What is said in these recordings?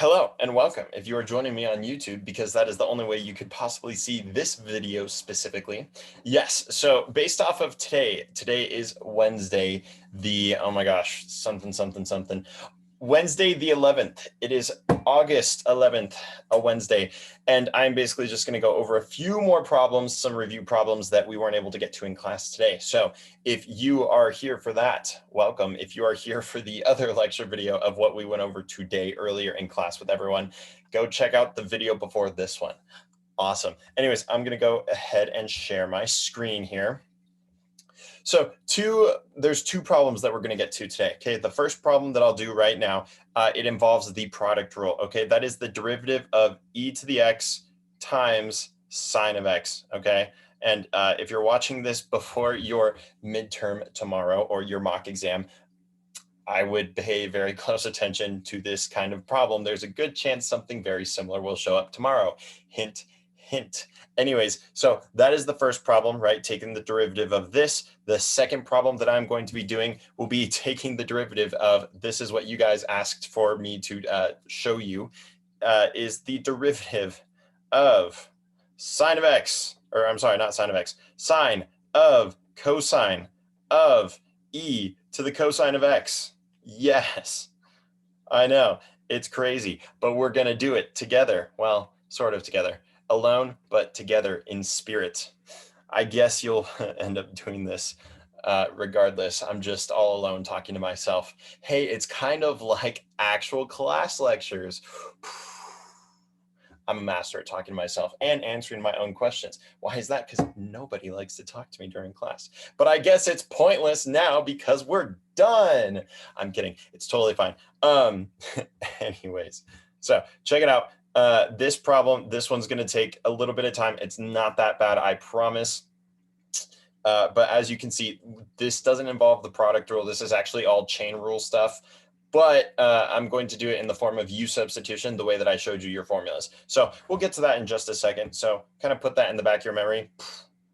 Hello and welcome if you are joining me on YouTube because that is the only way you could possibly see this video specifically. Yes, so based off of today is Wednesday, oh my gosh, something. Wednesday the 11th. It is August 11th, a Wednesday, and I'm basically just going to go over a few more problems, some review problems that we weren't able to get to in class today. So if you are here for that, welcome. If you are here for the other lecture video of what we went over today earlier in class with everyone, go check out the video before this one. Awesome. Anyways, I'm going to go ahead and share my screen here. So there's two problems that we're going to get to today. Okay, the first problem that I'll do right now, it involves the product rule. Okay, that is the derivative of e to the x times sine of x. Okay, and if you're watching this before your midterm tomorrow or your mock exam, I would pay very close attention to this kind of problem. There's a good chance something very similar will show up tomorrow. Hint, hint. Anyways, so that is the first problem, right? Taking the derivative of this. The second problem that I'm going to be doing will be taking the derivative of, this is what you guys asked for me to show you, is the derivative of sine of x, or I'm sorry, not sine of x, sine of cosine of e to the cosine of x. Yes, I know, it's crazy, but we're going to do it together. Well, sort of together. Alone, but together in spirit. I guess you'll end up doing this regardless. I'm just all alone talking to myself. Hey, it's kind of like actual class lectures. I'm a master at talking to myself and answering my own questions. Why is that? Because nobody likes to talk to me during class. But I guess it's pointless now because we're done. I'm kidding. It's totally fine. Anyways, so check it out. This problem, this one's going to take a little bit of time. It's not that bad, I promise. But as you can see, this doesn't involve the product rule. This is actually all chain rule stuff. But I'm going to do it in the form of U substitution, the way that I showed you your formulas. So we'll get to that in just a second. So kind of put that in the back of your memory.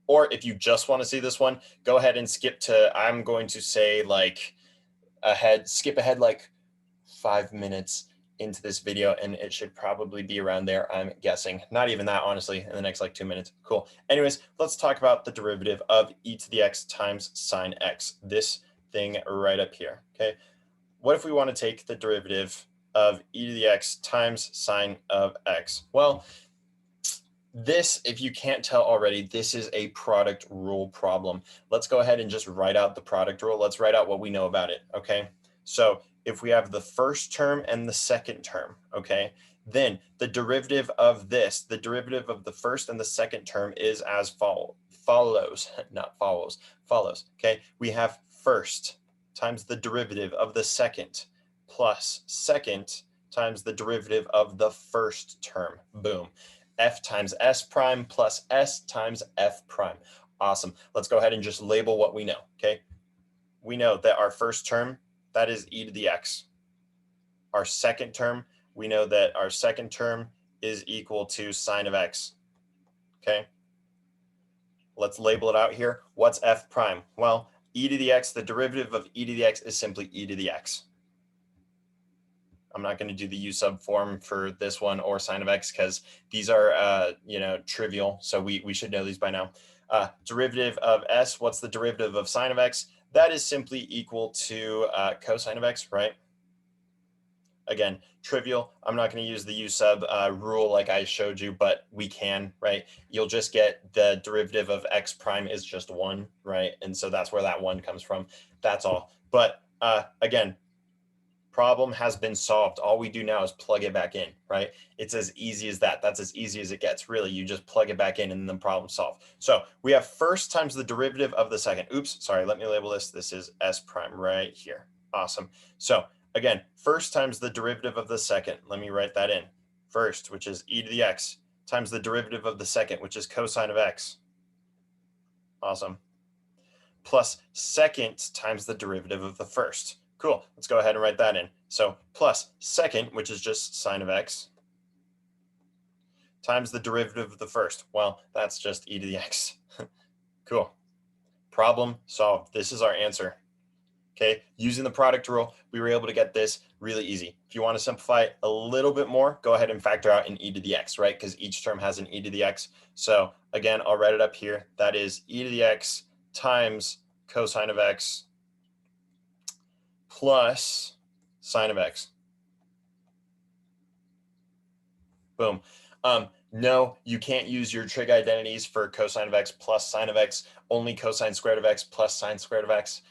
Or if you just want to see this one, go ahead and skip to, I'm going to say like skip ahead like 5 minutes into this video, and it should probably be around there, I'm guessing. Not even that, honestly, in the next like 2 minutes. Cool. Anyways, let's talk about the derivative of e to the x times sine x, this thing right up here, okay? What if we want to take the derivative of e to the x times sine of x? Well, this, if you can't tell already, this is a product rule problem. Let's go ahead and just write out the product rule. Let's write out what we know about it, okay? So if we have the first term and the second term, okay, then the derivative of this, the derivative of the first and the second term is as follows, not follows, okay? We have first times the derivative of the second plus second times the derivative of the first term. Boom. F times S prime plus S times F prime. Awesome. Let's go ahead and just label what we know, okay? We know that our first term, that is e to the x. Our second term, we know that our second term is equal to sine of x, okay? Let's label it out here. What's F prime? Well, e to the x, the derivative of e to the x is simply e to the x. I'm not going to do the u sub form for this one or sine of x because these are, trivial. So we should know these by now. Derivative of s, what's the derivative of sine of x? That is simply equal to cosine of x, right? Again, trivial. I'm not going to use the u sub rule like I showed you, but we can, right? You'll just get the derivative of x prime is just 1, right? And so that's where that 1 comes from. That's all. But again, problem has been solved. All we do now is plug it back in, right? It's as easy as that. That's as easy as it gets, really. You just plug it back in and then problem solved. So we have first times the derivative of the second. Oops, sorry, let me label this. This is S prime right here. Awesome. So again, first times the derivative of the second. Let me write that in. First, which is e to the x, times the derivative of the second, which is cosine of x. Awesome. Plus second times the derivative of the first. Cool. Let's go ahead and write that in. So plus second, which is just sine of x, times the derivative of the first. Well, that's just e to the x. Cool. Problem solved. This is our answer. Okay, using the product rule, we were able to get this really easy. If you want to simplify it a little bit more, go ahead and factor out an e to the x, right? Because each term has an e to the x. So again, I'll write it up here. That is e to the x times cosine of x plus sine of x. Boom. No, you can't use your trig identities for cosine of x plus sine of x, only cosine squared of x plus sine squared of x.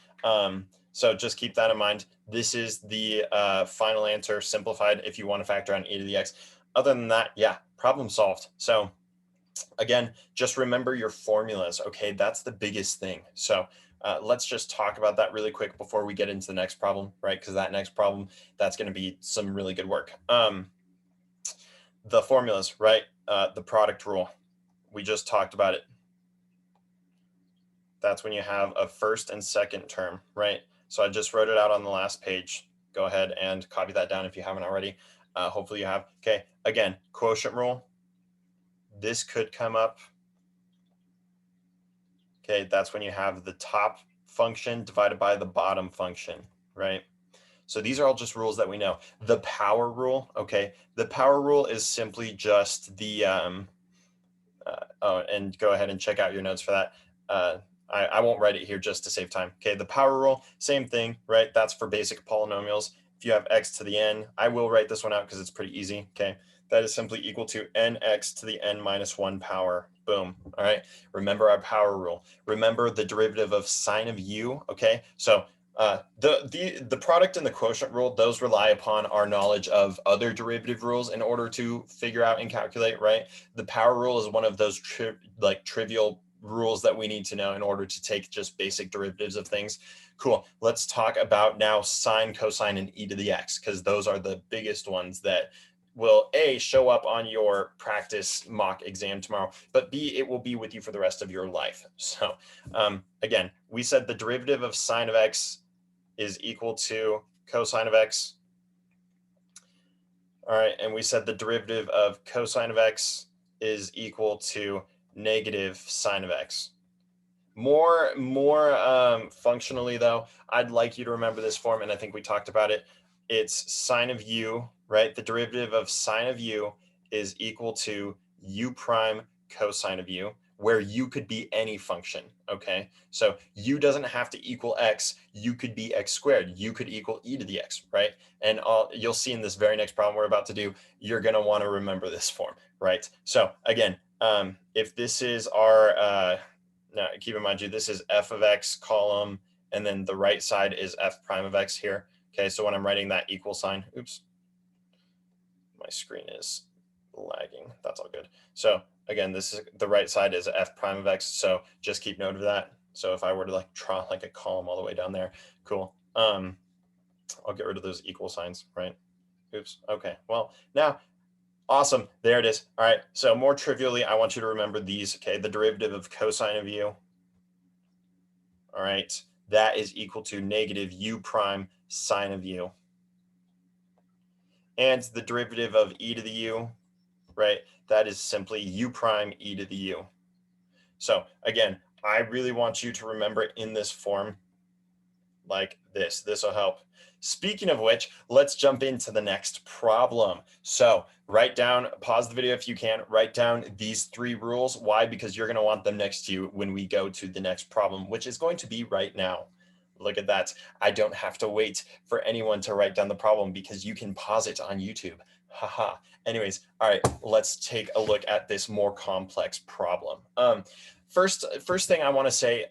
So just keep that in mind. This is the final answer simplified if you want to factor on e to the x. Other than that, yeah, problem solved. So again, just remember your formulas, okay? That's the biggest thing. So let's just talk about that really quick before we get into the next problem, right? Because that next problem, that's going to be some really good work. The formulas, right? The product rule. We just talked about it. That's when you have a first and second term, right? So I just wrote it out on the last page. Go ahead and copy that down if you haven't already. Hopefully you have. Okay, again, quotient rule. This could come up. Okay, that's when you have the top function divided by the bottom function, right? So these are all just rules that we know. The power rule, okay, the power rule is simply just the, and go ahead and check out your notes for that. I won't write it here just to save time. Okay, the power rule, same thing, right? That's for basic polynomials. If you have x to the n, I will write this one out because it's pretty easy, okay? That is simply equal to nx to the n minus 1 power. Boom, all right? Remember our power rule. Remember the derivative of sine of u, okay? So the product and the quotient rule, those rely upon our knowledge of other derivative rules in order to figure out and calculate, right? The power rule is one of those trivial rules that we need to know in order to take just basic derivatives of things. Cool. Let's talk about now sine, cosine, and e to the x, because those are the biggest ones that will A, show up on your practice mock exam tomorrow, but B, it will be with you for the rest of your life. So again, we said the derivative of sine of x is equal to cosine of x. All right, and we said the derivative of cosine of x is equal to negative sine of x. More functionally though, I'd like you to remember this form, and I think we talked about it. It's sine of u, right? The derivative of sine of u is equal to u prime cosine of u, where u could be any function, okay? So u doesn't have to equal x, u could be x squared, u could equal e to the x, right? And you'll see in this very next problem we're about to do, you're gonna wanna remember this form, right? So again, if this is our, now keep in mind, this is f of x column, and then the right side is f prime of x here. Okay, so when I'm writing that equal sign, oops, my screen is lagging. That's all good. So again, this is the right side is f prime of x. So just keep note of that. So if I were to like draw like a column all the way down there, cool. I'll get rid of those equal signs, right? Oops. Okay. Well, now, awesome. There it is. All right. So more trivially, I want you to remember these. Okay, the derivative of cosine of u. All right, that is equal to negative u prime sine of u. And the derivative of e to the u, right? That is simply u prime e to the u. So again, I really want you to remember it in this form like this. This will help. Speaking of which, let's jump into the next problem. So write down, pause the video if you can, write down these 3 rules. Why? Because you're going to want them next to you when we go to the next problem, which is going to be right now. Look at that. I don't have to wait for anyone to write down the problem because you can pause it on YouTube. Haha. Anyways, all right, let's take a look at this more complex problem. First thing I want to say,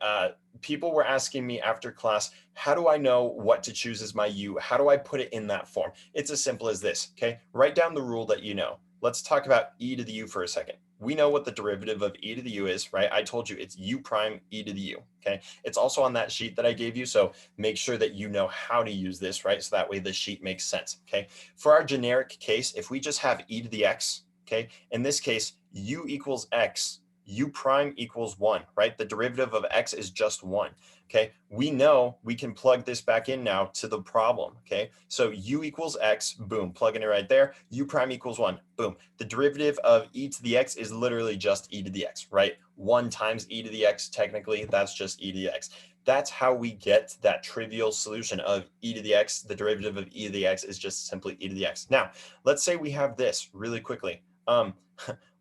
people were asking me after class, how do I know what to choose as my u? How do I put it in that form? It's as simple as this, okay? Write down the rule that you know. Let's talk about e to the u for a second. We know what the derivative of e to the u is, right? I told you it's u prime e to the u, okay? It's also on that sheet that I gave you, so make sure that you know how to use this, right? So that way the sheet makes sense, okay? For our generic case, if we just have e to the x, okay? In this case, u equals x, u prime equals 1, right? The derivative of x is just 1, okay? We know we can plug this back in now to the problem, okay? So u equals x, boom, plugging it right there. U prime equals 1, boom. The derivative of e to the x is literally just e to the x, right? 1 times e to the x, technically, that's just e to the x. That's how we get that trivial solution of e to the x. The derivative of e to the x is just simply e to the x. Now, let's say we have this really quickly.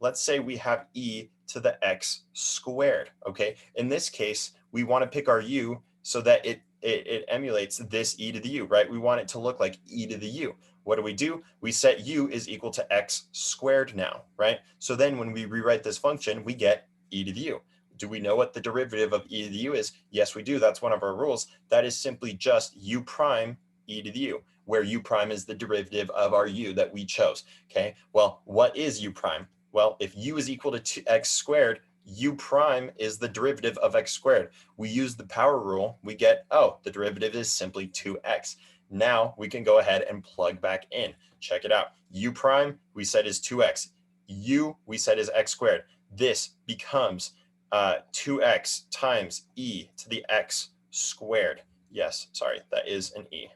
Let's say we have e to the x squared, okay? In this case, we want to pick our u so that it emulates this e to the u, right? We want it to look like e to the u. What do? We set u is equal to x squared now, right? So then when we rewrite this function, we get e to the u. Do we know what the derivative of e to the u is? Yes, we do. That's one of our rules. That is simply just u prime e to the u, where u prime is the derivative of our u that we chose, okay? Well, what is u prime? Well, if u is equal to x squared, u prime is the derivative of x squared. We use the power rule, we get, oh, the derivative is simply 2x. Now we can go ahead and plug back in. Check it out. U prime, we said is 2x. U, we said is x squared. This becomes 2x times e to the x squared. Yes, sorry, that is an e.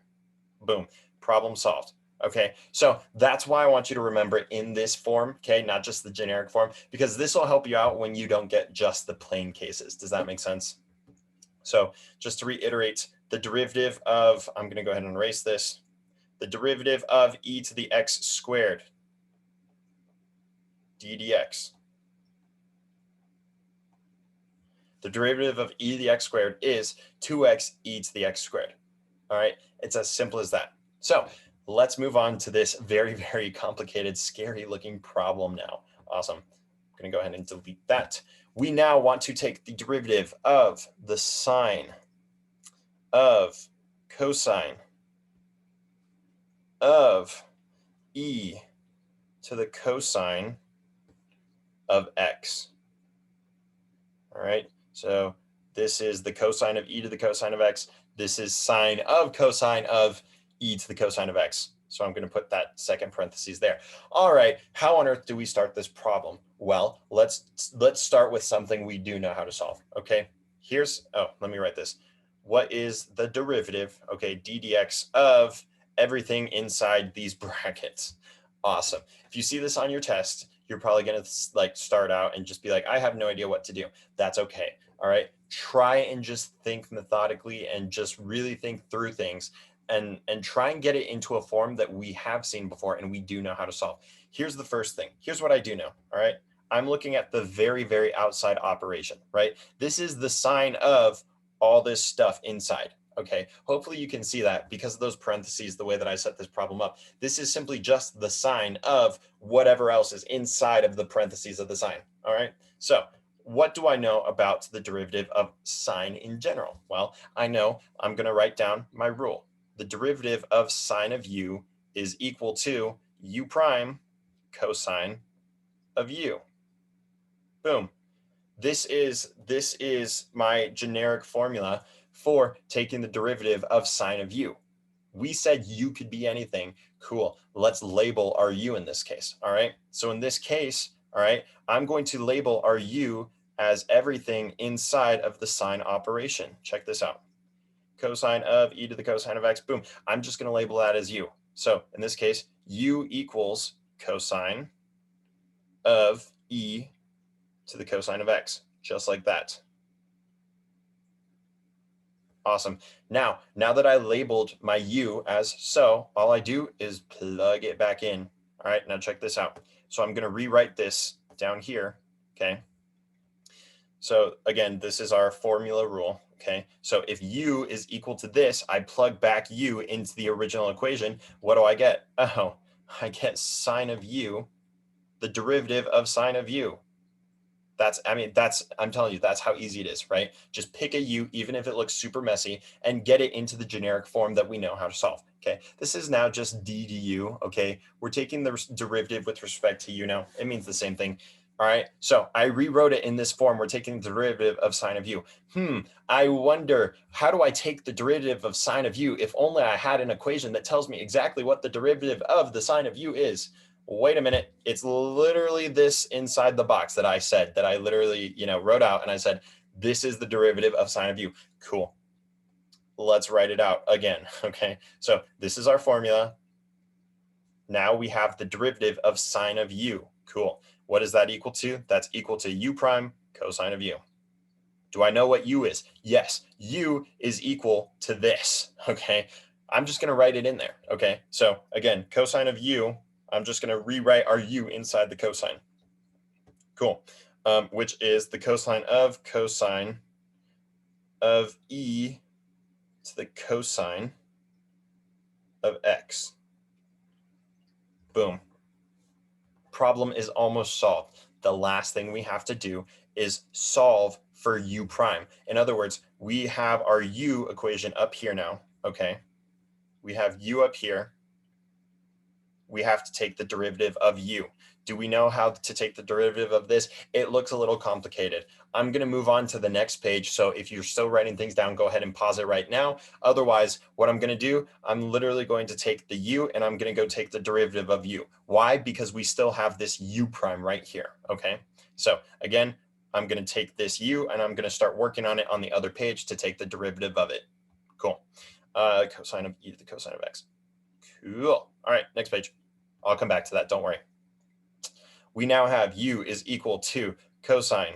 Boom, problem solved. Okay, so that's why I want you to remember in this form, okay, not just the generic form, because this will help you out when you don't get just the plain cases. Does that make sense? So just to reiterate, the derivative of, I'm going to go ahead and erase this, the derivative of e to the x squared d dx. The derivative of e to the x squared is 2x e to the x squared. All right, it's as simple as that. So let's move on to this very, very complicated, scary looking problem now. Awesome. I'm going to go ahead and delete that. We now want to take the derivative of the sine of cosine of e to the cosine of x. All right, so this is the cosine of e to the cosine of x. This is sine of cosine of e to the cosine of x. So I'm going to put that second parentheses there. All right, how on earth do we start this problem? Well, let's start with something we do know how to solve, okay? Let me write this. What is the derivative, okay, d dx of everything inside these brackets? Awesome. If you see this on your test, you're probably going to like start out and just be like, I have no idea what to do. That's okay. All right. Try and just think methodically and just really think through things and try and get it into a form that we have seen before and we do know how to solve. Here's the first thing. Here's what I do know. All right. I'm looking at the very, very outside operation, right? This is the sine of all this stuff inside. Okay, hopefully you can see that because of those parentheses, the way that I set this problem up. This is simply just the sine of whatever else is inside of the parentheses of the sine. All right, so what do I know about the derivative of sine in general? Well, I know I'm going to write down my rule. The derivative of sine of u is equal to u prime cosine of u. Boom. This is my generic formula for taking the derivative of sine of u. We said u could be anything. Cool. Let's label our u in this case. All right. So in this case, all right, I'm going to label our u as everything inside of the sine operation. Check this out. Cosine of e to the cosine of x. Boom. I'm just going to label that as u. So in this case, u equals cosine of e to the cosine of x, just like that. Awesome. Now that I labeled my u as so, all I do is plug it back in. All right, now check this out. So I'm going to rewrite this down here, okay? So again, this is our formula rule, okay? So if u is equal to this, I plug back u into the original equation. What do I get? Oh, I get sine of u, the derivative of sine of u. I'm telling you, that's how easy it is, right? Just pick a u, even if it looks super messy, and get it into the generic form that we know how to solve, okay? This is now just d du, okay? We're taking the derivative with respect to u now. It means the same thing, all right? So I rewrote it in this form. We're taking the derivative of sine of u. I wonder, how do I take the derivative of sine of u if only I had an equation that tells me exactly what the derivative of the sine of u is? Wait a minute, it's literally this inside the box that I said, that I literally, wrote out, and I said, this is the derivative of sine of u. Cool. Let's write it out again, okay? So this is our formula. Now we have the derivative of sine of u. Cool. What is that equal to? That's equal to u prime cosine of u. Do I know what U is? Yes, U is equal to this, okay? I'm just gonna write it in there, okay? So again, cosine of U, I'm just gonna rewrite our U inside the cosine. Cool, which is the cosine of E to the cosine of X. Boom. Problem is almost solved. The last thing we have to do is solve for U prime. In other words, we have our U equation up here now, okay? We have U up here. We have to take the derivative of U. Do we know how to take the derivative of this? It looks a little complicated. I'm going to move on to the next page. So if you're still writing things down, go ahead and pause it right now. Otherwise, what I'm going to do, I'm literally going to take the U and I'm going to go take the derivative of U. Why? Because we still have this U prime right here. Okay. So again, I'm going to take this U and I'm going to start working on it on the other page to take the derivative of it. Cool. Cosine of E to the cosine of X. Cool. All right, next page. I'll come back to that. Don't worry. We now have U is equal to cosine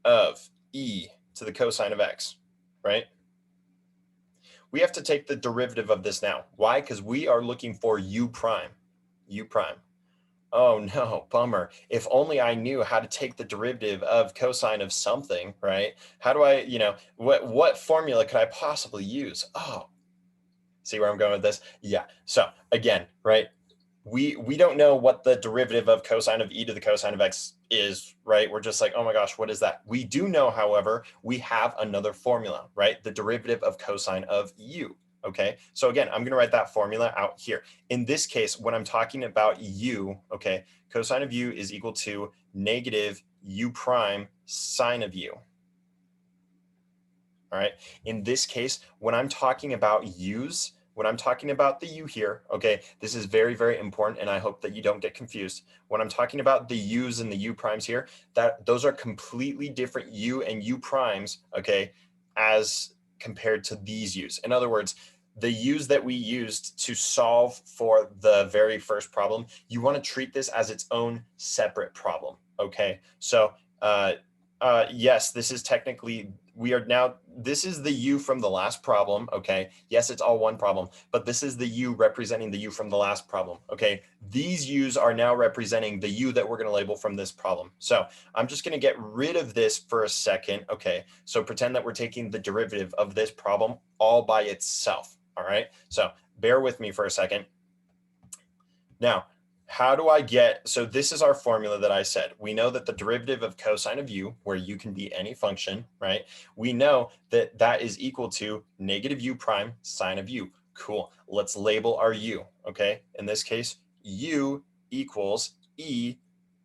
of E to the cosine of X, right? We have to take the derivative of this now. Why? Because we are looking for U prime. U prime. Oh no, bummer. If only I knew how to take the derivative of cosine of something, right? How do I, what formula could I possibly use? Oh, see where I'm going with this? Yeah. So again, right? We don't know what the derivative of cosine of E to the cosine of X is, right? We're just like, oh my gosh, what is that? We do know, however, we have another formula, right? The derivative of cosine of U. Okay, so again, I'm going to write that formula out here. In this case, when I'm talking about U, okay, cosine of U is equal to negative U prime sine of U. All right, in this case, when I'm talking about U's, when I'm talking about the U here, okay, this is very, very important, and I hope that you don't get confused. When I'm talking about the U's and the U primes here, those are completely different U and U primes, okay, as compared to these U's. In other words, the U's that we used to solve for the very first problem, you want to treat this as its own separate problem, okay? So, yes, this is technically, this is the U from the last problem, okay? Yes, it's all one problem, but this is the U representing the U from the last problem, okay? These U's are now representing the U that we're going to label from this problem. So I'm just going to get rid of this for a second, okay? So pretend that we're taking the derivative of this problem all by itself, all right? So bear with me for a second. Now, how do I get, so this is our formula that I said. We know that the derivative of cosine of U, where U can be any function, right? We know that that is equal to negative U prime sine of U. Cool. Let's label our U, okay? In this case, U equals E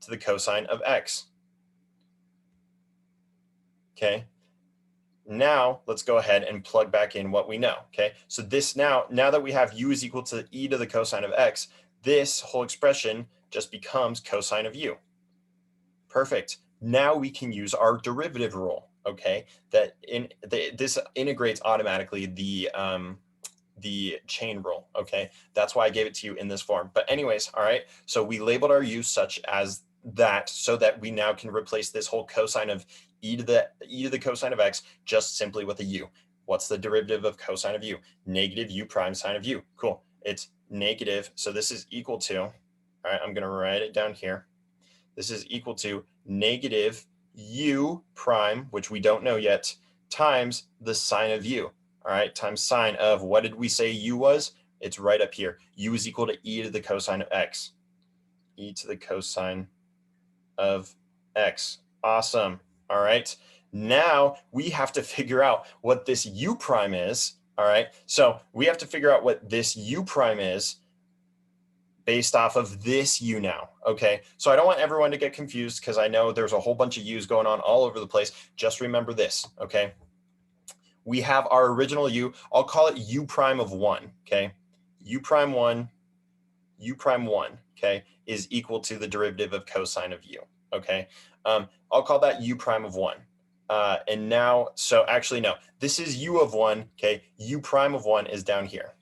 to the cosine of X. Okay. Now let's go ahead and plug back in what we know, okay? So this now that we have U is equal to E to the cosine of X, this whole expression just becomes cosine of U. Perfect. Now we can use our derivative rule, okay? This integrates automatically the chain rule, okay? That's why I gave it to you in this form. But anyways, all right, so we labeled our U such as that so that we now can replace this whole cosine of E to the cosine of X just simply with a U. What's the derivative of cosine of U? Negative U prime sine of U. Cool. It's negative, so this is equal to, all right, I'm going to write it down here. This is equal to negative U prime, which we don't know yet, times the sine of U. All right, times sine of, what did we say U was? It's right up here. U is equal to E to the cosine of X. E to the cosine of X. Awesome. All right. Now we have to figure out what this U prime is. All right. So we have to figure out what this U prime is based off of this U now. Okay. So I don't want everyone to get confused because I know there's a whole bunch of U's going on all over the place. Just remember this. Okay. We have our original U. I'll call it U prime of 1. Okay. U prime 1, okay, is equal to the derivative of cosine of U. Okay. I'll call that U prime of 1. And now, so actually, no, this is U of 1, okay? U prime of 1 is down here.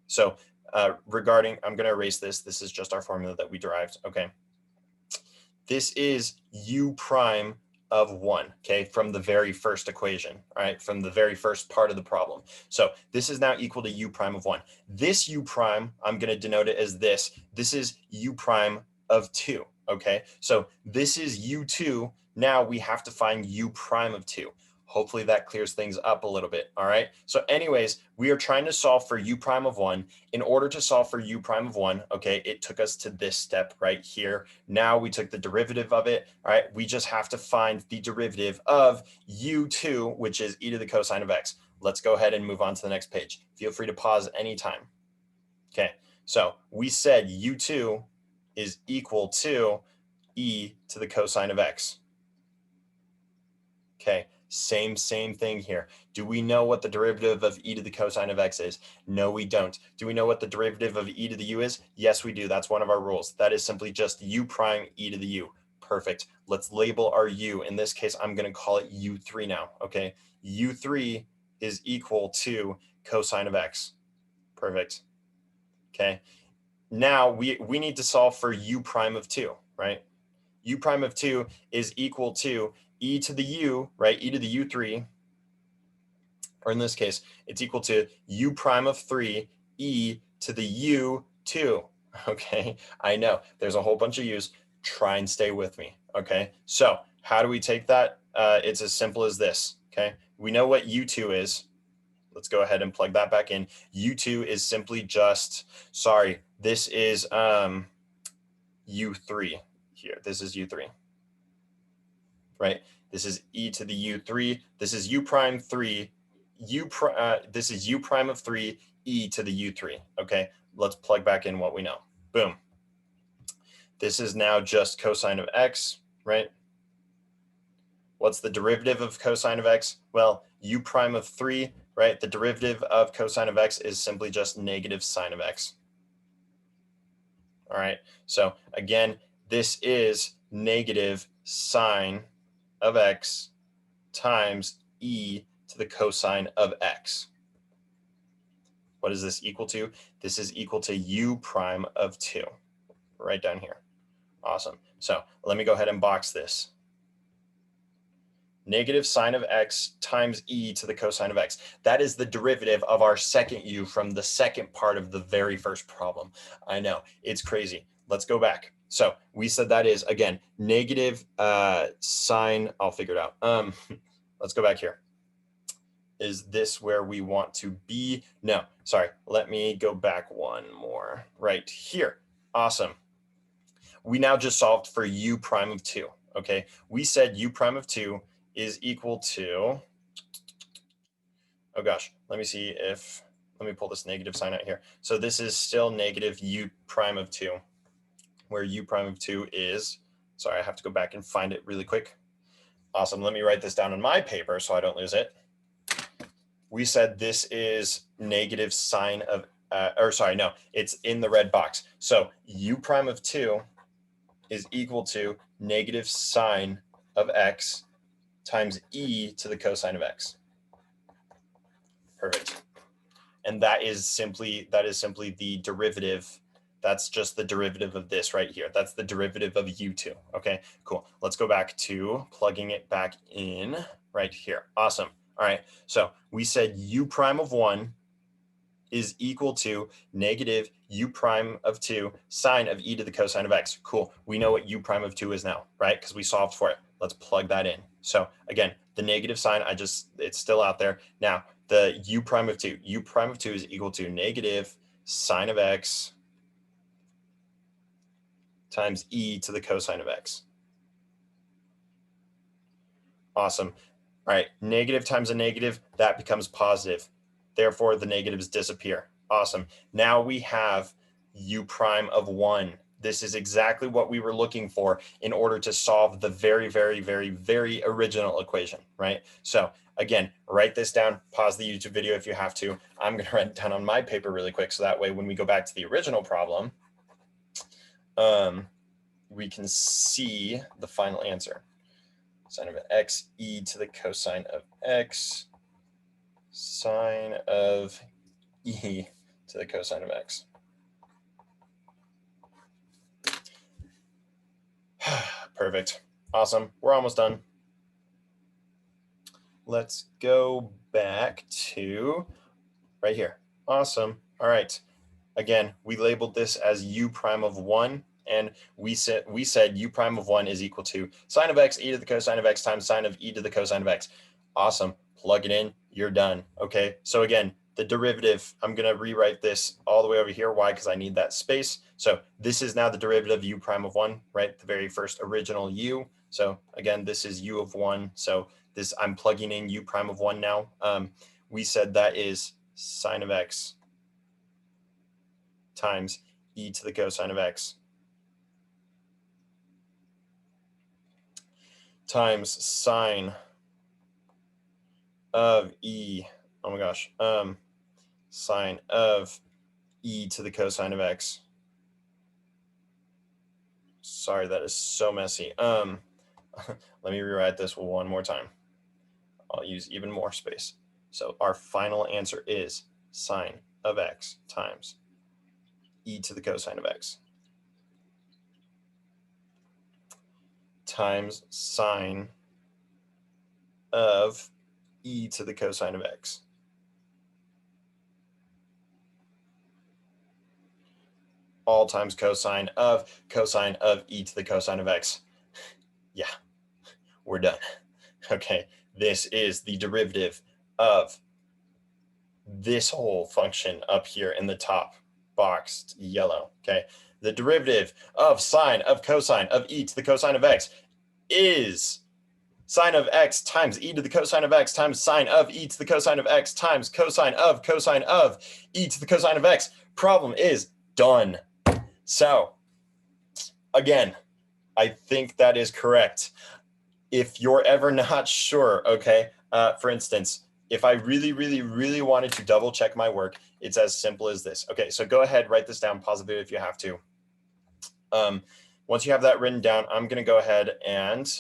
So I'm going to erase this. This is just our formula that we derived, okay? This is U prime of 1, okay, from the very first equation, all right, from the very first part of the problem. So this is now equal to u prime of 1. This u prime, I'm going to denote it as this. This is u prime of 2, okay? So this is u2. Now we have to find u prime of 2. Hopefully that clears things up a little bit, all right? So anyways, we are trying to solve for u prime of 1. In order to solve for u prime of 1, okay, it took us to this step right here. Now we took the derivative of it, all right? We just have to find the derivative of u2, which is e to the cosine of x. Let's go ahead and move on to the next page. Feel free to pause anytime. Okay, so we said u2 is equal to e to the cosine of x. Okay, same thing here. Do we know what the derivative of e to the cosine of x is? No, we don't. Do we know what the derivative of e to the u is? Yes, we do. That's one of our rules. That is simply just u prime e to the u. Perfect. Let's label our u. In this case, I'm going to call it u3 now. Okay, u3 is equal to cosine of x. Perfect. Okay, now we need to solve for u prime of 2, right? U prime of 2 is equal to e to the u, right? E to the u3, or in this case, it's equal to u prime of 3 e to the u2. Okay, I know there's a whole bunch of u's. Try and stay with me. Okay, so how do we take that? It's as simple as this. Okay, we know what u2 is. Let's go ahead and plug that back in. U2 is simply just, sorry, this is U3 here. This is U3, right? This is e to the U3. This is U prime 3. This is U prime of 3, e to the U3, okay? Let's plug back in what we know. Boom. This is now just cosine of x, right? What's the derivative of cosine of x? Well, u prime of 3, right? The derivative of cosine of x is simply just negative sine of x. All right, so again, this is negative sine of x times e to the cosine of x. What is this equal to? This is equal to u prime of 2, right down here. Awesome. So let me go ahead and box this. Negative sine of x times e to the cosine of x. That is the derivative of our second u from the second part of the very first problem. I know, it's crazy. Let's go back. So we said that is, again, negative sine, I'll figure it out. Let's go back here. Is this where we want to be? No, sorry. Let me go back one more. Right here. Awesome. We now just solved for u prime of 2, okay? We said u prime of 2 is equal to, oh gosh, let me see if, let me pull this negative sign out here. So this is still negative u prime of 2, where u prime of 2 is, sorry, I have to go back and find it really quick. Awesome, let me write this down on my paper so I don't lose it. We said this is negative sine of, or sorry, no, it's in the red box. So u prime of 2 is equal to negative sine of x times e to the cosine of x. Perfect. And that is simply the derivative. That's just the derivative of this right here. That's the derivative of u2. Okay, cool. Let's go back to plugging it back in right here. Awesome. All right, so we said u prime of 1 is equal to negative u prime of 2 sine of e to the cosine of x. Cool. We know what u prime of 2 is now, right? Because we solved for it. Let's plug that in. So again, the negative sign, it's still out there. Now, the u prime of 2. U prime of 2 is equal to negative sine of x times e to the cosine of x. Awesome. All right, negative times a negative, that becomes positive. Therefore, the negatives disappear. Awesome. Now we have u prime of 1. This is exactly what we were looking for in order to solve the very, very, very, very original equation, right? So again, write this down, pause the YouTube video if you have to. I'm going to write it down on my paper really quick so that way when we go back to the original problem, we can see the final answer. Sine of x e to the cosine of x, sine of e to the cosine of x. Perfect. Awesome. We're almost done. let's go back to right here. Awesome. All right. Again, we labeled this as u prime of 1, and we said u prime of 1 is equal to sine of x e to the cosine of x times sine of e to the cosine of x. Awesome. Plug it in. You're done. Okay. So again, the derivative, I'm going to rewrite this all the way over here. Why? Because I need that space. So this is now the derivative of u prime of 1, right? The very first original u. So again, this is u of 1. So this, I'm plugging in u prime of 1 now. We said that is sine of x times e to the cosine of x times sine of e, oh my gosh, sine of e to the cosine of x. Sorry, that is so messy. Let me rewrite this one more time. I'll use even more space. So our final answer is sine of x times e to the cosine of x times sine of e to the cosine of x. All times cosine of e to the cosine of x. Yeah, we're done. Okay, this is the derivative of this whole function up here in the top boxed yellow. Okay, the derivative of sine of cosine of e to the cosine of x is sine of x times e to the cosine of x times sine of e to the cosine of x times cosine of e to the cosine of x. Problem is done. So again, I think that is correct. If you're ever not sure, okay, for instance, if I really wanted to double check my work, it's as simple as this. Okay, so go ahead, write this down, pause the video if you have to. Once you have that written down, I'm going to go ahead and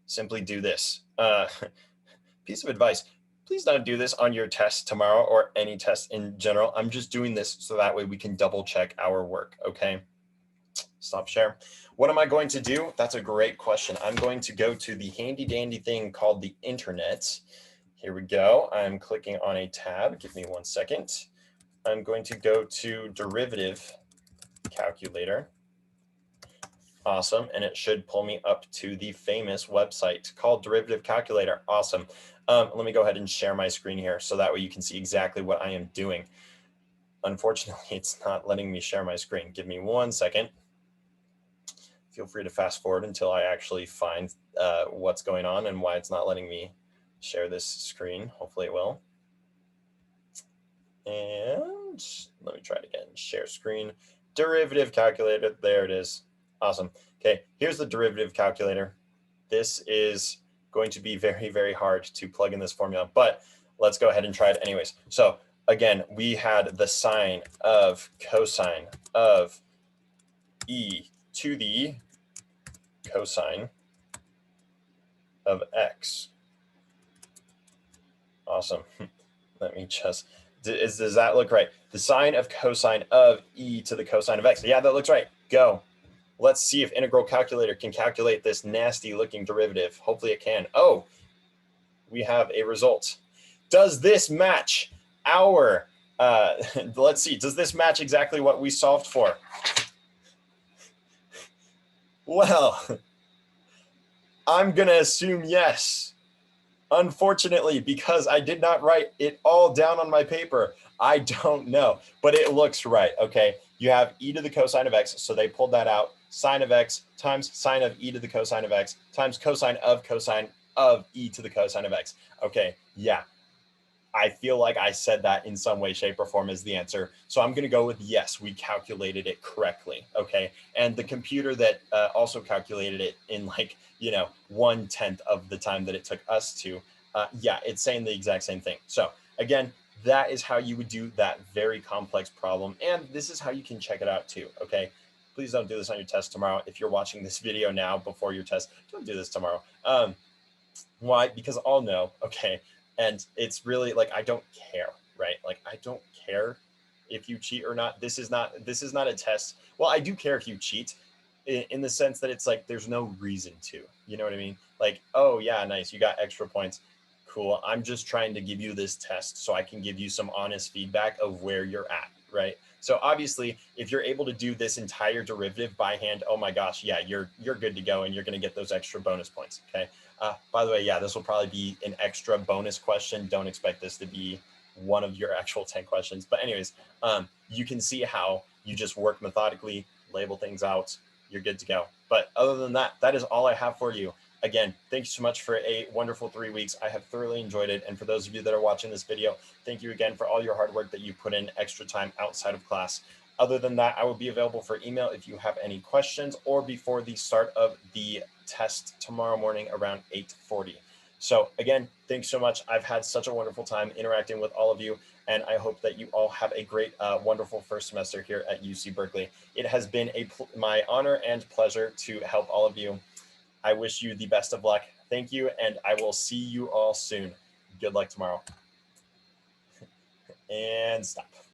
simply do this. Piece of advice, please don't do this on your test tomorrow or any test in general. I'm just doing this so that way we can double check our work, okay? Stop share. What am I going to do? That's a great question. I'm going to go to the handy dandy thing called the internet. Here we go. I'm clicking on a tab. Give me 1 second. I'm going to go to derivative calculator. Awesome. And it should pull me up to the famous website called Derivative Calculator. Awesome. Let me go ahead and share my screen here so that way you can see exactly what I am doing. Unfortunately, it's not letting me share my screen. Give me 1 second. Feel free to fast forward until I actually find what's going on and why it's not letting me share this screen. Hopefully it will. And let me try it again. Share screen. Derivative calculator. There it is. Awesome. Okay, here's the derivative calculator. This is going to be very hard to plug in this formula, but let's go ahead and try it anyways. So again, we had the sine of cosine of e to the cosine of x. Awesome. Let me just, does that look right? The sine of cosine of e to the cosine of x. Yeah, that looks right. Go. Let's see if integral calculator can calculate this nasty looking derivative. Hopefully it can. Oh, we have a result. Does this match our, let's see, does this match exactly what we solved for? Well, I'm going to assume yes. Unfortunately, because I did not write it all down on my paper, I don't know, but it looks right, okay? You have e to the cosine of x, so they pulled that out. Sine of x times sine of e to the cosine of x times cosine of e to the cosine of x. Okay, yeah. I feel like I said that in some way, shape, or form as the answer. So I'm going to go with yes, we calculated it correctly, okay? And the computer that also calculated it in like, 1/10 of the time that it took us to, yeah, it's saying the exact same thing. So again, that is how you would do that very complex problem. And this is how you can check it out too, okay? Please don't do this on your test tomorrow. If you're watching this video now before your test, don't do this tomorrow. Why? Because I'll know, okay? And it's really like, I don't care, right? Like, I don't care if you cheat or not. This is not a test. Well, I do care if you cheat in the sense that it's like, there's no reason to, you know what I mean? Like, oh yeah, nice, you got extra points. Cool. I'm just trying to give you this test so I can give you some honest feedback of where you're at, right? So obviously, if you're able to do this entire derivative by hand, oh my gosh, yeah, you're good to go, and you're going to get those extra bonus points. Okay. By the way, yeah, this will probably be an extra bonus question. Don't expect this to be one of your actual 10 questions. But anyways, you can see how you just work methodically, label things out, you're good to go. But other than that, that is all I have for you. Again, thank you so much for a wonderful 3 weeks. I have thoroughly enjoyed it. And for those of you that are watching this video, thank you again for all your hard work that you put in extra time outside of class. Other than that, I will be available for email if you have any questions or before the start of the test tomorrow morning around 8:40. So again, thanks so much. I've had such a wonderful time interacting with all of you, and I hope that you all have a great, wonderful first semester here at UC Berkeley. It has been my honor and pleasure to help all of you. I wish you the best of luck. Thank you, and I will see you all soon. Good luck tomorrow. And stop.